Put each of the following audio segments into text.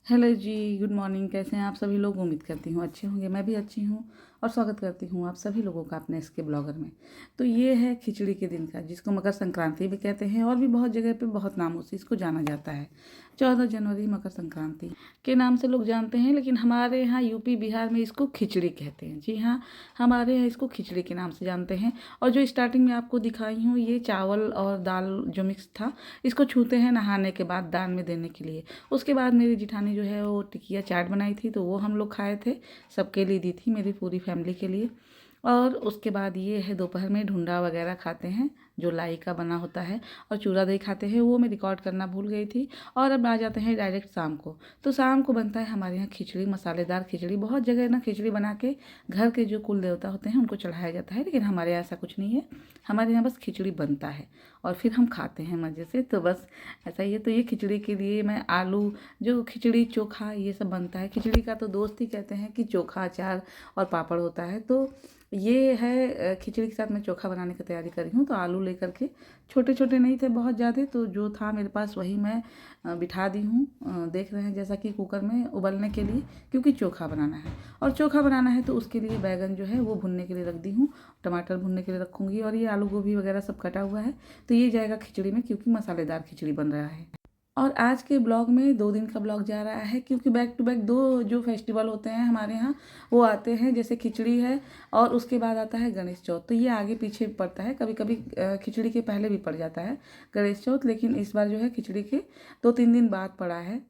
Hello जी, good morning. कैसे हैं आप सभी लोग? उम्मीद करती हूँ अच्छे होंगे। मैं भी अच्छी हूँ और स्वागत करती हूँ आप सभी लोगों का अपने इसके ब्लॉगर में। तो ये है खिचड़ी के दिन का, जिसको मकर संक्रांति भी कहते हैं और भी बहुत जगह पे बहुत नामों से इसको जाना जाता है। 14 जनवरी मकर संक्रांति के नाम से लोग जानते हैं, लेकिन हमारे यहाँ यूपी बिहार में इसको खिचड़ी कहते हैं। जी हाँ, हमारे यहाँ इसको खिचड़ी के नाम से जानते हैं। और जो स्टार्टिंग में आपको दिखाई हूँ, ये चावल और दाल जो मिक्स था, इसको छूते हैं नहाने के बाद दान में देने के लिए। उसके बाद मेरी जिठानी जो है वो टिकिया चाट बनाई थी, तो वो हम लोग खाए थे, सबके लिए दी थी, मेरी पूरी फैमिली के लिए। और उसके बाद ये है दोपहर में ढूंढा वगैरह खाते हैं, जो लाई का बना होता है, और चूड़ा दही खाते हैं। वो मैं रिकॉर्ड करना भूल गई थी। और अब आ जाते हैं डायरेक्ट शाम को। तो शाम को बनता है हमारे यहाँ खिचड़ी, मसालेदार खिचड़ी। बहुत जगह ना खिचड़ी बना के घर के जो कुल देवता होते हैं उनको चढ़ाया जाता है, लेकिन हमारे यहाँ ऐसा कुछ नहीं है। हमारे यहाँ बस खिचड़ी बनता है और फिर हम खाते हैं मज़े से। तो बस ऐसा ही है। तो ये खिचड़ी के लिए मैं आलू, जो खिचड़ी चोखा ये सब बनता है। खिचड़ी का तो दोस्त ही कहते हैं कि चोखा, अचार और पापड़ होता है। तो ये है खिचड़ी के साथ मैं चोखा बनाने की तैयारी कर रही हूँ। तो आलू लेकर के, छोटे छोटे नहीं थे बहुत ज़्यादा, तो जो था मेरे पास वही मैं बिठा दी हूँ। देख रहे हैं जैसा कि कुकर में उबलने के लिए, क्योंकि चोखा बनाना है। और चोखा बनाना है तो उसके लिए बैगन जो है वो भुनने के लिए रख दी हूँ, टमाटर भुनने के लिए रखूँगी, और ये आलू गोभी वगैरह सब कटा हुआ है। तो ये जाएगा खिचड़ी में, क्योंकि मसालेदार खिचड़ी बन रहा है। और आज के ब्लॉग में 2 दिन का ब्लॉग जा रहा है, क्योंकि बैक टू बैक 2 जो फेस्टिवल होते हैं हमारे यहाँ वो आते हैं। जैसे खिचड़ी है और उसके बाद आता है गणेश चौथ। तो ये आगे पीछे पड़ता है, कभी कभी खिचड़ी के पहले भी पड़ जाता है गणेश चौथ, लेकिन इस बार जो है खिचड़ी के 2-3 दिन बाद पड़ा है।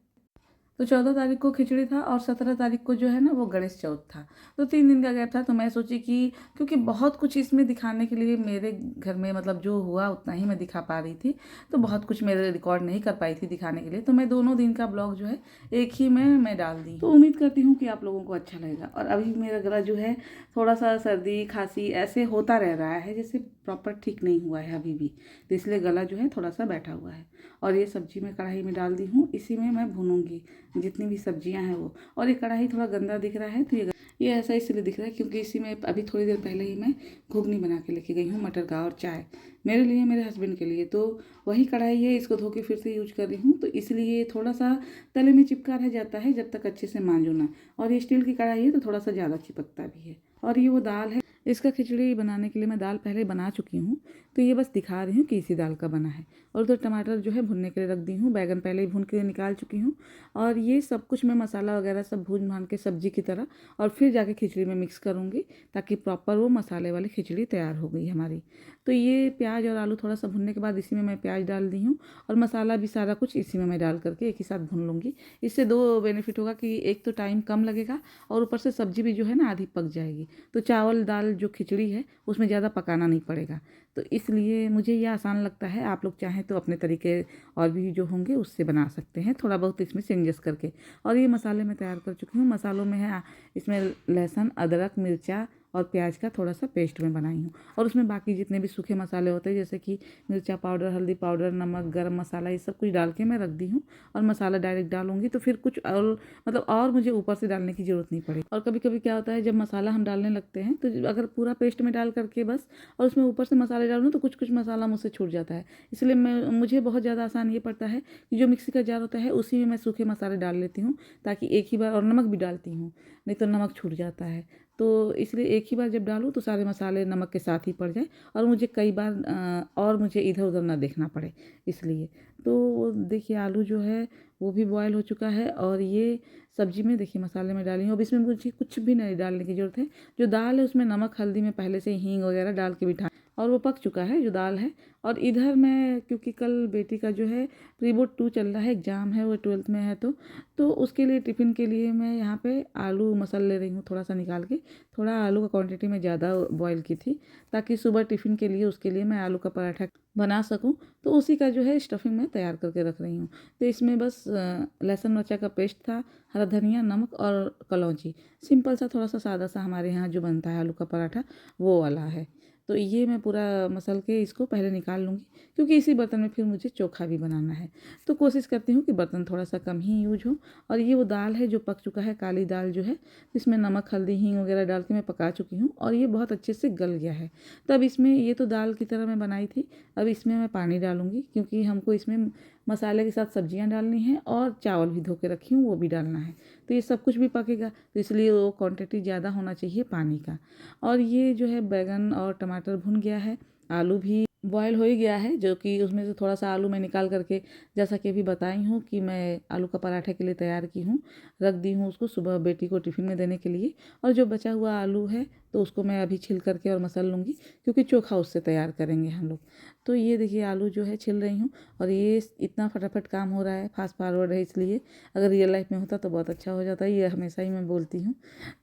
तो 14 तारीख को खिचड़ी था और 17 तारीख को जो है ना वो गणेश चौथ था। तो 3 दिन का गैप था। तो मैं सोची कि क्योंकि बहुत कुछ इसमें दिखाने के लिए मेरे घर में, मतलब जो हुआ उतना ही मैं दिखा पा रही थी, तो बहुत कुछ मेरे रिकॉर्ड नहीं कर पाई थी दिखाने के लिए। तो मैं दोनों दिन का ब्लॉग जो है एक ही में मैं डाल दी। तो उम्मीद करती हूँ कि आप लोगों को अच्छा लगेगा। और अभी मेरा गला जो है थोड़ा सा सर्दी खांसी ऐसे होता रह रहा है, जैसे प्रॉपर ठीक नहीं हुआ है अभी भी। तो इसलिए गला जो है थोड़ा सा बैठा हुआ है। और ये सब्जी मैं कढ़ाई में डाल दी हूँ, इसी में मैं भूनूंगी जितनी भी सब्जियां हैं वो। और ये कढ़ाई थोड़ा गंदा दिख रहा है, तो ये ऐसा इसलिए दिख रहा है क्योंकि इसी में अभी थोड़ी देर पहले ही मैं घुगनी बना के लेके गई हूँ, मटर का और चाय, मेरे लिए, मेरे हस्बैंड के लिए। तो वही कढ़ाई है, इसको धो के फिर से यूज कर रही हूँ। तो इसलिए थोड़ा सा तले में चिपका रह जाता है जब तक अच्छे से मांजो ना। और ये स्टील की कढ़ाई है तो थोड़ा सा ज़्यादा चिपकता भी है। और ये वो दाल है, इसका खिचड़ी बनाने के लिए मैं दाल पहले बना चुकी हूँ, तो ये बस दिखा रही हूँ कि इसी दाल का बना है। और उधर टमाटर जो है भुनने के लिए रख दी हूँ, बैगन पहले ही भून के निकाल चुकी हूँ। और ये सब कुछ मैं मसाला वगैरह सब भून भान के सब्जी की तरह और फिर जाके खिचड़ी में मिक्स करूँगी, ताकि प्रॉपर वो मसाले वाली खिचड़ी तैयार हो गई हमारी। तो ये प्याज और आलू थोड़ा सा भुनने के बाद इसी में मैं प्याज डाल दी हूँ, और मसाला भी सारा कुछ इसी में मैं डाल करके एक ही साथ भून लूँगी। इससे 2 बेनिफिट होगा कि एक तो टाइम कम लगेगा, और ऊपर से सब्जी भी जो है ना आधी पक जाएगी। तो चावल दाल जो खिचड़ी है उसमें ज़्यादा पकाना नहीं पड़ेगा। तो इसलिए मुझे ये आसान लगता है। आप लोग चाहें तो अपने तरीके और भी जो होंगे उससे बना सकते हैं, थोड़ा बहुत इसमें चेंजेस करके। और ये मसाले मैं तैयार कर चुकी हूँ। मसालों में है इसमें लहसुन, अदरक, मिर्चा और प्याज का थोड़ा सा पेस्ट में बनाई हूँ। और उसमें बाकी जितने भी सूखे मसाले होते हैं, जैसे कि मिर्चा पाउडर, हल्दी पाउडर, नमक, गरम मसाला, ये सब कुछ डाल के मैं रख दी हूँ। और मसाला डायरेक्ट डालूंगी तो फिर कुछ और, मतलब और मुझे ऊपर से डालने की ज़रूरत नहीं पड़ेगी। और कभी कभी क्या होता है, जब मसाला हम डालने लगते हैं तो अगर पूरा पेस्ट में डाल करके बस और उसमें ऊपर से मसाले डालूँ तो कुछ कुछ मसाला मुझसे छूट जाता है। इसलिए मुझे बहुत ज़्यादा आसान ये पड़ता है कि जो मिक्सी का जार होता है उसी में मैं सूखे मसाले डाल लेती हूँ, ताकि एक ही बार, और नमक भी डालती हूँ, नहीं तो नमक छूट जाता है। तो इसलिए एक ही बार जब डालूँ तो सारे मसाले नमक के साथ ही पड़ जाए, और मुझे कई बार और मुझे इधर उधर ना देखना पड़े, इसलिए। तो देखिए आलू जो है वो भी बॉयल हो चुका है, और ये सब्जी में देखिए मसाले में डाली हूँ। अब इसमें मुझे कुछ भी नहीं डालने की ज़रूरत है। जो दाल है उसमें नमक हल्दी में पहले से हींग वगैरह डाल के बिठा, और वो पक चुका है जो दाल है। और इधर मैं, क्योंकि कल बेटी का जो है प्री बोर्ड 2 चल रहा है, एग्ज़ाम है, वो 12th में है, तो उसके लिए टिफ़िन के लिए मैं यहाँ पे आलू मसल ले रही हूँ थोड़ा सा निकाल के। थोड़ा आलू का क्वांटिटी में ज़्यादा बॉईल की थी, ताकि सुबह टिफ़िन के लिए उसके लिए मैं आलू का पराठा बना सकूं। तो उसी का जो है स्टफिंग मैं तैयार करके रख रही हूँ। तो इसमें बस लहसुन मिर्चा का पेस्ट था, हरा धनिया, नमक और कलौंजी। सिंपल सा, थोड़ा सा सादा सा हमारे यहाँ जो बनता है आलू का पराठा, वो वाला है। तो ये मैं पूरा मसल के इसको पहले निकाल लूँगी, क्योंकि इसी बर्तन में फिर मुझे चोखा भी बनाना है। तो कोशिश करती हूँ कि बर्तन थोड़ा सा कम ही यूज हो। और ये वो दाल है जो पक चुका है, काली दाल जो है, इसमें नमक हल्दी हींग वगैरह डाल के मैं पका चुकी हूँ, और ये बहुत अच्छे से गल गया है। तब इसमें, ये तो दाल की तरह मैं बनाई थी, अब इसमें मैं पानी डालूंगी, क्योंकि हमको इसमें मसाले के साथ सब्जियां डालनी है और चावल भी धो के रखी हूँ वो भी डालना है। तो ये सब कुछ भी पकेगा, तो इसलिए वो क्वांटिटी ज़्यादा होना चाहिए पानी का। और ये जो है बैगन और टमाटर भुन गया है, आलू भी बॉयल हो ही गया है, जो कि उसमें से थोड़ा सा आलू मैं निकाल करके, जैसा कि अभी बताई हूँ कि मैं आलू का पराठे के लिए तैयार की हूँ, रख दी हूँ उसको सुबह बेटी को टिफ़िन में देने के लिए। और जो बचा हुआ आलू है तो उसको मैं अभी छिल करके और मसल लूँगी, क्योंकि चोखा उससे तैयार करेंगे हम लोग। तो ये देखिए आलू जो है छिल रही हूँ, और ये इतना फटाफट काम हो रहा है, फास्ट फॉरवर्ड है, इसलिए अगर रियल लाइफ में होता तो बहुत अच्छा हो जाता है। ये हमेशा ही मैं बोलती हूँ।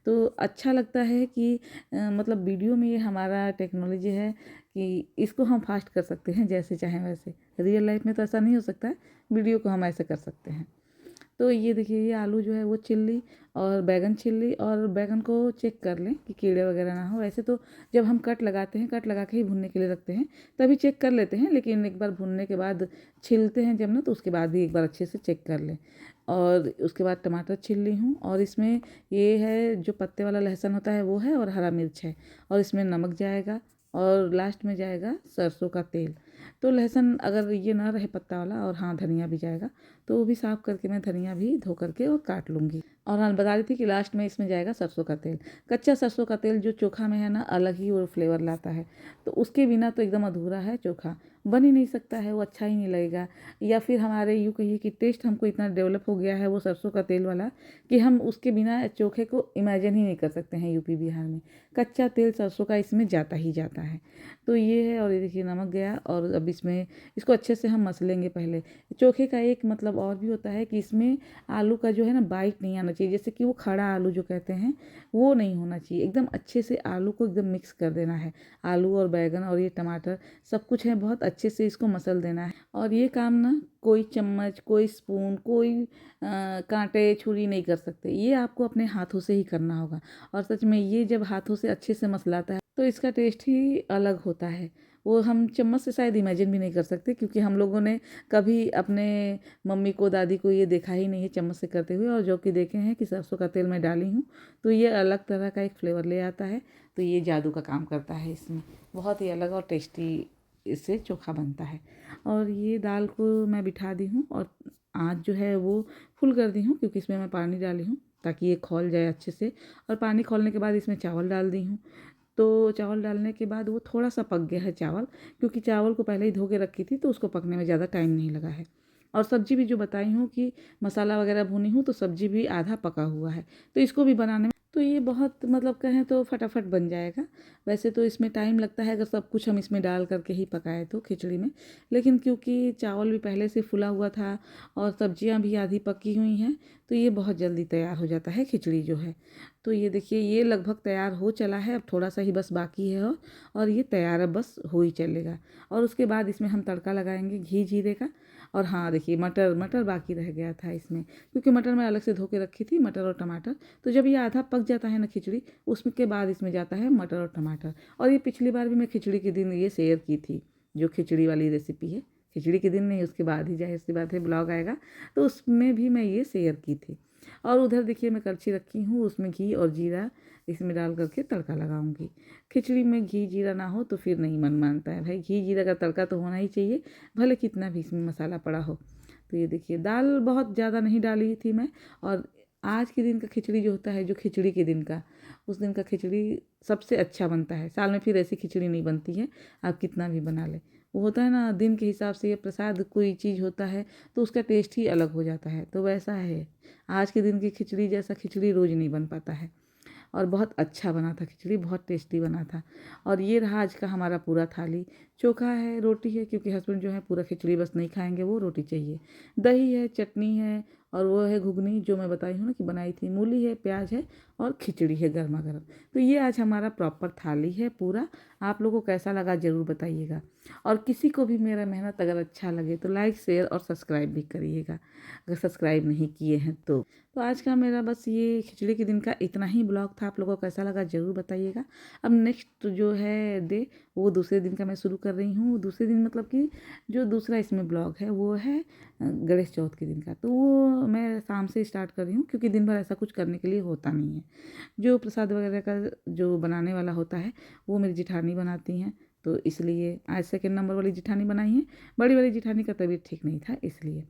तो अच्छा लगता है कि मतलब वीडियो में ये हमारा टेक्नोलॉजी है कि इसको हम फास्ट कर सकते हैं जैसे चाहें वैसे। रियल लाइफ में तो ऐसा नहीं हो सकता है, वीडियो को हम ऐसे कर सकते हैं। तो ये देखिए ये आलू जो है वो छिल ली और बैगन छिल ली, और बैगन को चेक कर लें कि कीड़े वगैरह ना हो। वैसे तो जब हम कट लगाते हैं, कट लगा के ही भुनने के लिए रखते हैं, तभी चेक कर लेते हैं, लेकिन एक बार भुनने के बाद छिलते हैं जब ना, तो उसके बाद भी एक बार अच्छे से चेक कर लें। और उसके बाद टमाटर छिल ली हूँ, और इसमें ये है जो पत्ते वाला लहसुन होता है वो है, और हरा मिर्च है, और इसमें नमक जाएगा, और लास्ट में जाएगा सरसों का तेल। तो लहसुन अगर ये ना रहे पत्ता वाला, और हाँ धनिया भी जाएगा, तो वो भी साफ़ करके मैं धनिया भी धो करके और काट लूँगी। और हाँ बता रही थी कि लास्ट में इसमें जाएगा सरसों का तेल। कच्चा सरसों का तेल जो चोखा में है ना, अलग ही वो फ्लेवर लाता है। तो उसके बिना तो एकदम अधूरा है चोखा, बन ही नहीं सकता है, वो अच्छा ही नहीं लगेगा। या फिर हमारे यूँ कहिए कि टेस्ट हमको इतना डेवलप हो गया है वो सरसों का तेल वाला, कि हम उसके बिना चोखे को इमेजिन ही नहीं कर सकते हैं यूपी बिहार में। कच्चा तेल सरसों का इसमें जाता ही जाता है। तो ये है, और ये देखिए नमक गया, और अब इसमें इसको अच्छे से हम मसलेंगे पहले। चोखे का एक मतलब और भी होता है कि इसमें आलू का जो है ना बाइट नहीं आना चाहिए, जैसे कि वो खड़ा आलू जो कहते हैं वो नहीं होना चाहिए। एकदम अच्छे से आलू को एकदम मिक्स कर देना है, आलू और बैगन और ये टमाटर सब कुछ है, बहुत अच्छे से इसको मसल देना है। और ये काम ना कोई चम्मच, कोई स्पून, कोई कांटे छुरी नहीं कर सकते, ये आपको अपने हाथों से ही करना होगा। और सच में ये जब हाथों से अच्छे से मसलाता है तो इसका टेस्ट ही अलग होता है। वो हम चम्मच से शायद इमेजिन भी नहीं कर सकते, क्योंकि हम लोगों ने कभी अपने मम्मी को, दादी को ये देखा ही नहीं है चम्मच से करते हुए, और जो कि देखे हैं कि सरसों का तेल मैं डाली हूँ तो ये अलग तरह का एक फ्लेवर ले आता है। तो ये जादू का काम करता है इसमें, बहुत ही अलग और टेस्टी इससे चोखा बनता है। और ये दाल को मैं बिठा दी हूँ, और आँच जो है वो फुल कर दी हूँ, क्योंकि इसमें मैं पानी डाली हूँ ताकि ये खौल जाए अच्छे से। और पानी खौलने के बाद इसमें चावल डाल दी हूँ। तो चावल डालने के बाद वो थोड़ा सा पक गया है चावल, क्योंकि चावल को पहले ही धो के रखी थी, तो उसको पकने में ज़्यादा टाइम नहीं लगा है। और सब्जी भी जो बताई हूँ कि मसाला वगैरह भुनी हूँ, तो सब्जी भी आधा पका हुआ है। तो इसको भी बनाने में तो ये बहुत मतलब कहें तो फटाफट बन जाएगा। वैसे तो इसमें टाइम लगता है अगर सब कुछ हम इसमें डाल करके ही पकाए तो खिचड़ी में, लेकिन क्योंकि चावल भी पहले से फुला हुआ था और सब्जियां भी आधी पकी हुई हैं, तो ये बहुत जल्दी तैयार हो जाता है खिचड़ी जो है। तो ये देखिए ये लगभग तैयार हो चला है, अब थोड़ा सा ही बस बाकी है, और ये तैयार अब बस हो ही चलेगा। और उसके बाद इसमें हम तड़का लगाएंगे घी जीरे का। और हाँ देखिए मटर मटर बाकी रह गया था इसमें, क्योंकि मटर मैं अलग से धो के रखी थी, मटर और टमाटर। तो जब ये आधा पक जाता है ना खिचड़ी, उसके बाद इसमें जाता है मटर और टमाटर। और ये पिछली बार भी मैं खिचड़ी के दिन ये शेयर की थी, जो खिचड़ी वाली रेसिपी है, खिचड़ी के दिन नहीं उसके बाद ही, जाहिर सी बात है ब्लॉग आएगा तो उसमें भी मैं ये शेयर की थी। और उधर देखिए मैं कलछी रखी हूँ, उसमें घी और जीरा इसमें डाल करके तड़का लगाऊंगी। खिचड़ी में घी जीरा ना हो तो फिर नहीं मन मानता है भाई, घी जीरा का तड़का तो होना ही चाहिए, भले कितना भी इसमें मसाला पड़ा हो। तो ये देखिए दाल बहुत ज़्यादा नहीं डाली थी मैं। और आज के दिन का खिचड़ी जो होता है, जो खिचड़ी के दिन का, उस दिन का खिचड़ी सबसे अच्छा बनता है। साल में फिर ऐसी खिचड़ी नहीं बनती है, आप कितना भी बना लें। वो होता है ना दिन के हिसाब से, ये प्रसाद कोई चीज़ होता है तो उसका टेस्ट ही अलग हो जाता है, तो वैसा है आज के दिन की खिचड़ी जैसा खिचड़ी रोज़ नहीं बन पाता है। और बहुत अच्छा बना था खिचड़ी, बहुत टेस्टी बना था। और ये रहा आज का हमारा पूरा थाली। चोखा है, रोटी है, क्योंकि हस्बैंड जो है पूरा खिचड़ी बस नहीं खाएंगे, वो रोटी चाहिए। दही है, चटनी है, और वो है घुगनी जो मैं बताई हूँ ना कि बनाई थी, मूली है, प्याज है, और खिचड़ी है गर्मा गर्म। तो ये आज हमारा प्रॉपर थाली है पूरा। आप लोगों को कैसा लगा ज़रूर बताइएगा। और किसी को भी मेरा मेहनत अगर अच्छा लगे तो लाइक शेयर और सब्सक्राइब भी करिएगा, अगर सब्सक्राइब नहीं किए हैं तो आज का मेरा बस ये खिचड़ी के दिन का इतना ही ब्लॉग था। आप लोगों को कैसा लगा ज़रूर बताइएगा। अब नेक्स्ट जो है डे, वो दूसरे दिन का मैं शुरू कर रही हूँ। दूसरे दिन मतलब कि जो दूसरा इसमें ब्लॉग है वो है गणेश चौथ के दिन का। तो वो मैं शाम से स्टार्ट कर रही हूँ, क्योंकि दिन भर ऐसा कुछ करने के लिए होता नहीं है। जो प्रसाद वगैरह का जो बनाने वाला होता है वो मेरी जिठानी बनाती हैं, तो इसलिए आज सेकंड नंबर वाली जिठानी बनाई है। बड़ी वाली जिठानी का तबीयत ठीक नहीं था इसलिए।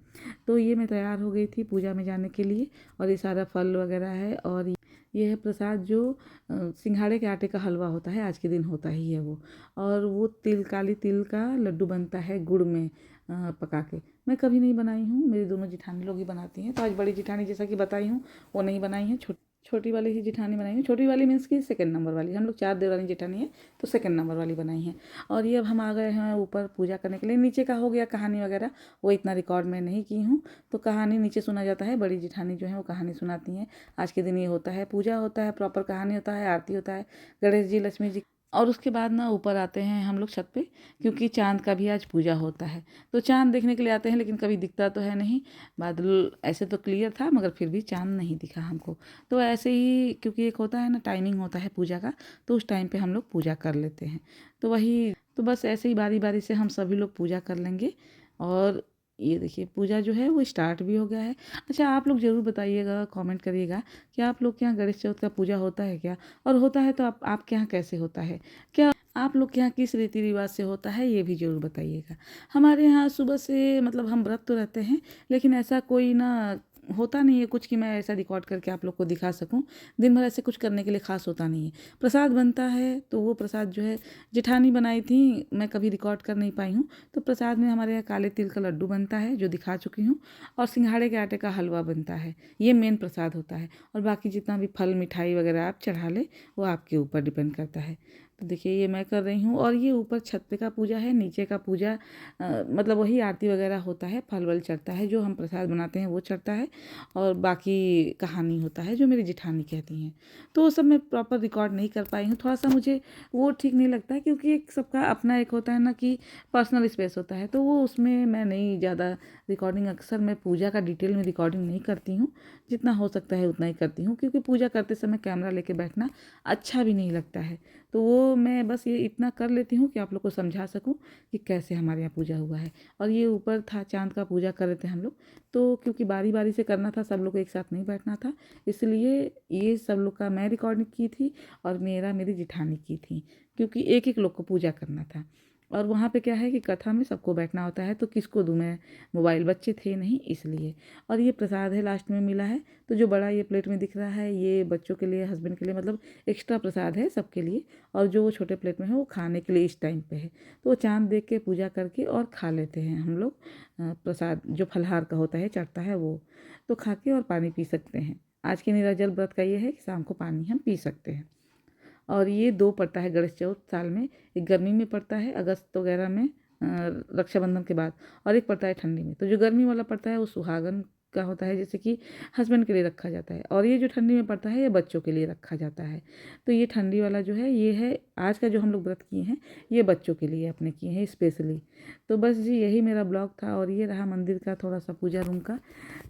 तो ये मैं तैयार हो गई थी पूजा में जाने के लिए, और ये सारा फल वगैरह है, और ये है प्रसाद जो सिंघाड़े के आटे का हलवा होता है, आज के दिन होता ही है वो। और वो काली तिल का लड्डू बनता है गुड़ में पका के। मैं कभी नहीं बनाई हूँ, मेरी दोनों जिठानी लोग ही बनाती हैं। तो आज बड़ी जिठानी जैसा कि बताई हूँ वो नहीं बनाई है, छोटी वाली ही जिठानी बनाई है। छोटी वाली मीन्स की सेकंड नंबर वाली, हम लोग 4 देवरानी जिठानी है तो सेकंड नंबर वाली बनाई है। और ये अब हम आ गए हैं ऊपर पूजा करने के लिए। नीचे का हो गया कहानी वगैरह, वो इतना रिकॉर्ड मैं नहीं की हूँ। तो कहानी नीचे सुना जाता है, बड़ी जिठानी जो है वो कहानी सुनाती हैं। आज के दिन ये होता है, पूजा होता है, प्रॉपर कहानी होता है, आरती होता है गणेश जी लक्ष्मी जी। और उसके बाद ना ऊपर आते हैं हम लोग छत पे, क्योंकि चाँद का भी आज पूजा होता है। तो चाँद देखने के लिए आते हैं, लेकिन कभी दिखता तो है नहीं। बादल ऐसे तो क्लियर था, मगर फिर भी चाँद नहीं दिखा हमको। तो ऐसे ही, क्योंकि एक होता है ना टाइमिंग होता है पूजा का, तो उस टाइम पे हम लोग पूजा कर लेते हैं। तो वही, तो बस ऐसे ही बारी बारी से हम सभी लोग पूजा कर लेंगे। और ये देखिए पूजा जो है वो स्टार्ट भी हो गया है। अच्छा, आप लोग ज़रूर बताइएगा, कमेंट करिएगा कि आप लोग के यहाँ गणेश चौथ का पूजा होता है क्या, और होता है तो आपके यहाँ कैसे होता है, क्या आप लोग के यहाँ किस रीति रिवाज से होता है, ये भी ज़रूर बताइएगा। हमारे यहाँ सुबह से मतलब हम व्रत तो रहते हैं, लेकिन ऐसा कोई ना होता नहीं है कुछ कि मैं ऐसा रिकॉर्ड करके आप लोग को दिखा सकूं। दिन भर ऐसे कुछ करने के लिए ख़ास होता नहीं है। प्रसाद बनता है, तो वो प्रसाद जो है जेठानी बनाई थी, मैं कभी रिकॉर्ड कर नहीं पाई हूँ। तो प्रसाद में हमारे यहाँ काले तिल का लड्डू बनता है जो दिखा चुकी हूँ, और सिंघाड़े के आटे का हलवा बनता है। ये मेन प्रसाद होता है, और बाकी जितना भी फल मिठाई वगैरह आप चढ़ा ले वो आपके ऊपर डिपेंड करता है। तो देखिए ये मैं कर रही हूँ, और ये ऊपर छत पे का पूजा है, नीचे का पूजा मतलब वही आरती वगैरह होता है, फल वल चढ़ता है, जो हम प्रसाद बनाते हैं वो चढ़ता है, और बाकी कहानी होता है जो मेरी जिठानी कहती हैं। तो वो सब मैं प्रॉपर रिकॉर्ड नहीं कर पाई हूँ, थोड़ा सा मुझे वो ठीक नहीं लगता है, क्योंकि एक सबका अपना एक होता है ना कि पर्सनल स्पेस होता है, तो वो उसमें मैं नहीं ज़्यादा रिकॉर्डिंग, अक्सर मैं पूजा का डिटेल में रिकॉर्डिंग नहीं करती हूँ। जितना हो सकता है उतना ही करती हूँ, क्योंकि पूजा करते समय कैमरा लेके बैठना अच्छा भी नहीं लगता है। तो वो मैं बस ये इतना कर लेती हूँ कि आप लोग को समझा सकूँ कि कैसे हमारे यहाँ पूजा हुआ है। और ये ऊपर था चाँद का पूजा कर रहे थे हम लोग, तो क्योंकि बारी बारी से करना था, सब लोग को एक साथ नहीं बैठना था, इसलिए ये सब लोग का मैं रिकॉर्डिंग की थी, और मेरी जिठानी की थी, क्योंकि एक एक लोग को पूजा करना था। और वहाँ पे क्या है कि कथा में सबको बैठना होता है, तो किसको दूँ मैं मोबाइल, बच्चे थे नहीं इसलिए। और ये प्रसाद है लास्ट में मिला है, तो जो बड़ा ये प्लेट में दिख रहा है ये बच्चों के लिए, हस्बैंड के लिए, मतलब एक्स्ट्रा प्रसाद है सबके लिए। और जो वो छोटे प्लेट में है वो खाने के लिए इस टाइम पे है। तो वो चाँद देख के पूजा करके और खा लेते हैं हम लोग प्रसाद, जो फलाहार का होता है चढ़ता है वो। तो खा के और पानी पी सकते हैं। आज के निर्जल व्रत का ये है कि शाम को पानी हम पी सकते हैं। और ये 2 पड़ता है गणेश चौथ साल में, एक गर्मी में पड़ता है अगस्त वगैरह में रक्षाबंधन के बाद, और एक पड़ता है ठंडी में। तो जो गर्मी वाला पड़ता है वो सुहागन का होता है, जैसे कि हस्बैंड के लिए रखा जाता है, और ये जो ठंडी में पड़ता है ये बच्चों के लिए रखा जाता है। तो ये ठंडी वाला जो है ये है आज का जो हम लोग व्रत किए हैं, ये बच्चों के लिए अपने किए हैं स्पेशली। तो बस जी यही मेरा ब्लॉग था, और ये रहा मंदिर का थोड़ा सा पूजा रूम का।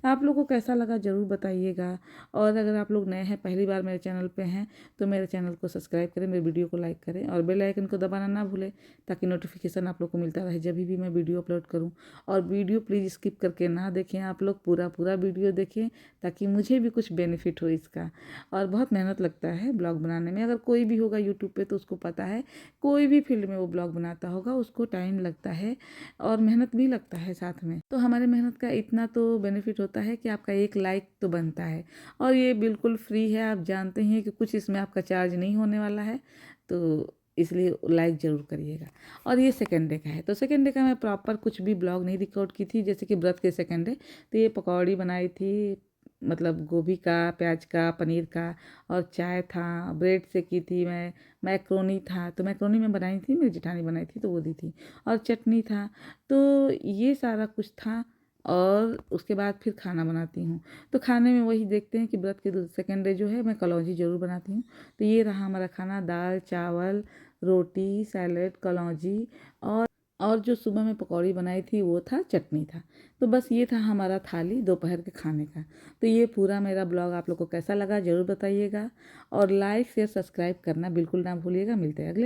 आप लोगों को कैसा लगा ज़रूर बताइएगा। और अगर आप लोग नए हैं, पहली बार मेरे चैनल पे हैं, तो मेरे चैनल को सब्सक्राइब करें, मेरे वीडियो को लाइक करें, और बेल आइकन को दबाना ना भूलें, ताकि नोटिफिकेशन आप लोग को मिलता रहे जब भी मैं वीडियो अपलोड करूं। और वीडियो प्लीज़ स्किप करके ना देखें, आप लोग पूरा पूरा वीडियो देखें, ताकि मुझे भी कुछ बेनिफिट हो इसका। और बहुत मेहनत लगता है ब्लॉग बनाने में, अगर कोई भी होगा यूट्यूब पे तो उसको पता है, कोई भी फील्ड में वो ब्लॉग बनाता होगा उसको टाइम लगता है और मेहनत भी लगता है साथ में। तो हमारे मेहनत का इतना तो बेनिफिट होता है कि आपका एक लाइक तो बनता है, और ये बिल्कुल फ्री है, आप जानते हैं कि कुछ इसमें आपका चार्ज नहीं होने वाला है, तो इसलिए लाइक ज़रूर करिएगा। और ये सेकेंड डे का है, तो सेकेंड डे का मैं प्रॉपर कुछ भी ब्लॉग नहीं रिकॉर्ड की थी, जैसे कि व्रत के सेकेंड डे। तो ये पकौड़ी बनाई थी, मतलब गोभी का, प्याज का, पनीर का, और चाय था, ब्रेड से की थी मैं, मैक्रोनी था, तो मैक्रोनी मैं बनाई थी, मेरी जेठानी बनाई थी तो वो दी थी, और चटनी था। तो ये सारा कुछ था, और उसके बाद फिर खाना बनाती हूँ। तो खाने में वही देखते हैं कि व्रत के सेकेंड डे जो है मैं कलौंजी ज़रूर बनाती हूँ। तो ये रहा हमारा खाना, दाल चावल रोटी सैलेड कलौंजी, और जो सुबह में पकौड़ी बनाई थी वो था, चटनी था। तो बस ये था हमारा थाली दोपहर के खाने का। तो ये पूरा मेरा ब्लॉग आप लोग को कैसा लगा ज़रूर बताइएगा, और लाइक शेयर सब्सक्राइब करना बिल्कुल ना भूलिएगा। मिलते हैं अगले